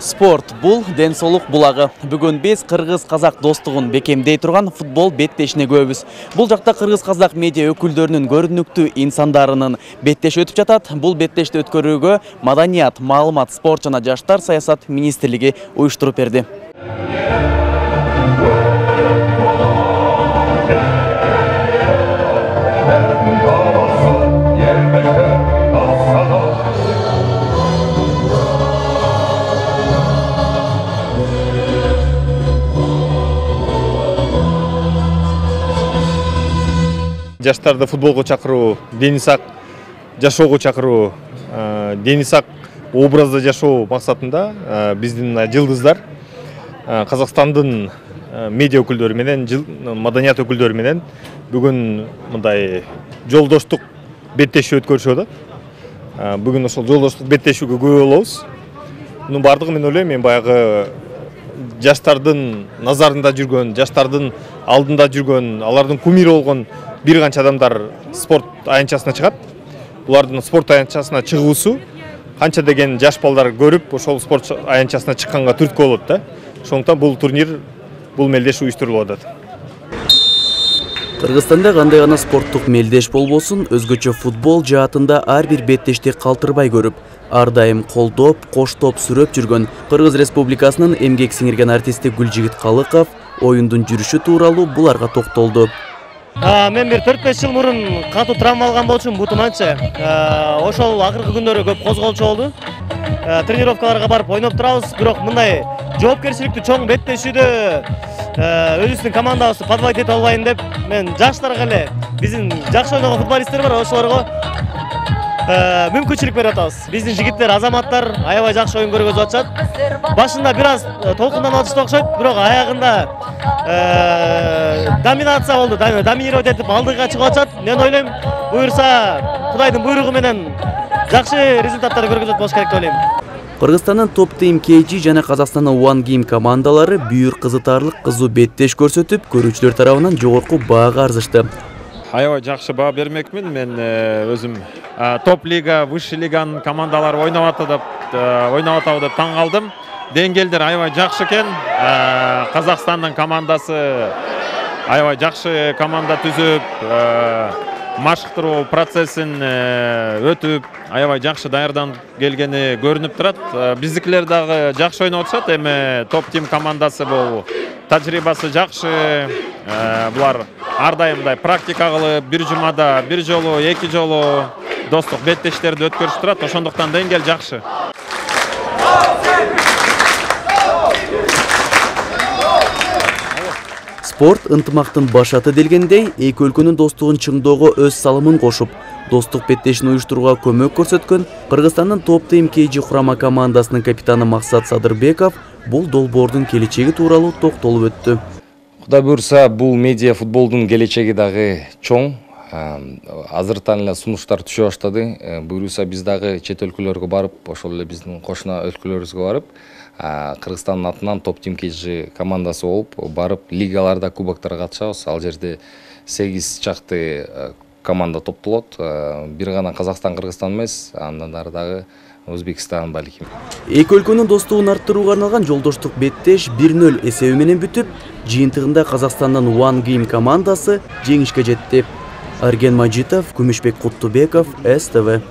Спорт бул денсаулык булагы. Бүгүн биз кыргыз-казак достугун бекемдей турган футбол беттешине көбүз. Бул жакта кыргыз-казак медиа өкүлдөрүнүн көрүнүктүү инсандарынын беттеши өтүп жатат. Бул беттешти өткөрүүгө Маданият, маалымат, спорт жана жаштар саясат министрлиги уюштуруп берди. Жаштарды футболго чакыруу, дени сак жашоого чакыруу, дени сак образда жашоо максатында биздин жылдыздар Казакстандын медиа өкүлдөрү менен, маданият өкүлдөрү менен бүгүн мындай жолдоштук беттеши өткөрүшүп атат. Бүгүн ошол жолдоштук беттешүүгө күбө болобуз. Мунун бардыгы мен ойлойм, мен баягы жаштардын назарында жүргөн, жаштардын алдында жүргөн, алардын кумири болгон бир канча адамдар спорт аянтчасына чыгат. Булардын спорт аянтчасына чыгуусу канча деген жаш балдар көрүп, ошол спорт аянтчасына чыкканга түрткү болот да. Ошондуктан бул турнир, бул мелдеш уюштурулуп атат. Кыргызстанда кандай гана спорттук мелдеш болбосун, өзгөчө футбол жаатында ар бир беттешти калтырбай көрүп, ар дайым колдоп, коштоп сүрөп жүргөн Кыргыз Республикасынын эмгек сиңирген артисти Гүлжигит Калыков оюндун жүрүшү тууралуу буларга токтолду. Мен бир 4-5 жыл мурун катуу травма алган болчумун, бутум анча. Ошол акыркы күндөрү көп козголчу болду. Тренировкаларга барып ойноп турабыз, бирок мындай жоопкерчиликтүү чоң беттешүүдө өзүбүздүн командабызды подводить ете албайм деп, мен жаштарга эле, биздин жакшы ойногон футболисттер бар, ошолорго мүмкүнчүлүк берип атабыз. Биздин жигиттер, азаматтар аябай жакшы оюн көргөзүп атышат. Башында бир аз толкундан атышты окшойт, бирок аягында доминация болду, доминировать этип алдыга чыгып атышат. Мен ойлойм, буюрса Кудайдын буйругу менен жакшы результаттар көргөзөт болуш керек деп ойлойм. Кыргызстандын топ тим KG жана Казакстандын One Game командалары бүйүр кызытарлык кызуу беттеш көрсөтүп, көрүүчүлөр тарабынан жогорку баага арзышты. Аябай жакшы баа бермекмин. Мен өзүм топ лига, высший лиганын командалары ойноп атабы деп таң калдым. Деңгээлдер аябай жакшы экен. Казакстандын командасы аябай жакшы команда түзүп, машыктыруу процессин өтүп, аябай жакшы даярданып келгени көрүнүп турат. Биздикилер дагы жакшы ойноп атышат. Эми топ тим командасы бул тажрыйбасы жакшы. Булар ар дайымдай практика кылып, бир жумада бир жолу, эки жолу достук беттештерди өткөрүшүп турат. Ошондуктан деңгээл жакшы. Спорт ынтымактын башаты делгендей, эки өлкөнүн достугун чыңдоого өз салымын кошуп, достук беттешин уюштурууга көмөк көрсөткөн Кыргызстандын топ тим KG курама командасынын капитаны Максат Садырбеков бул долбоордун келечеги тууралуу токтолуп өттү. Кудай буюрса, бул медиа футболдун келечеги дагы чоң. Азыртан эле сунуштар түшө баштады. Буюрса биз дагы чет өлкөлөргө барып, ошол эле биздин кошуна өлкөлөрүбүзгө барып, Кыргызстандын атынан топ тим KG командасы болуп, барып лигаларда, кубоктарга катышабыз. Ал жерде 8 чакты команда топтолот. Бир гана Казакстан, Кыргызстан эмес, андан дагы Өзбекстан балким. Эки өлкөнүн достугун арттырууга арналган жолдоштук беттеш 1-0 эсеби менен бүтүп, жыйынтыгында Казакстандын One Game командасы жеңишке жетти. Арген Мажитов, Күмүшбек Куттубеков, СТВ.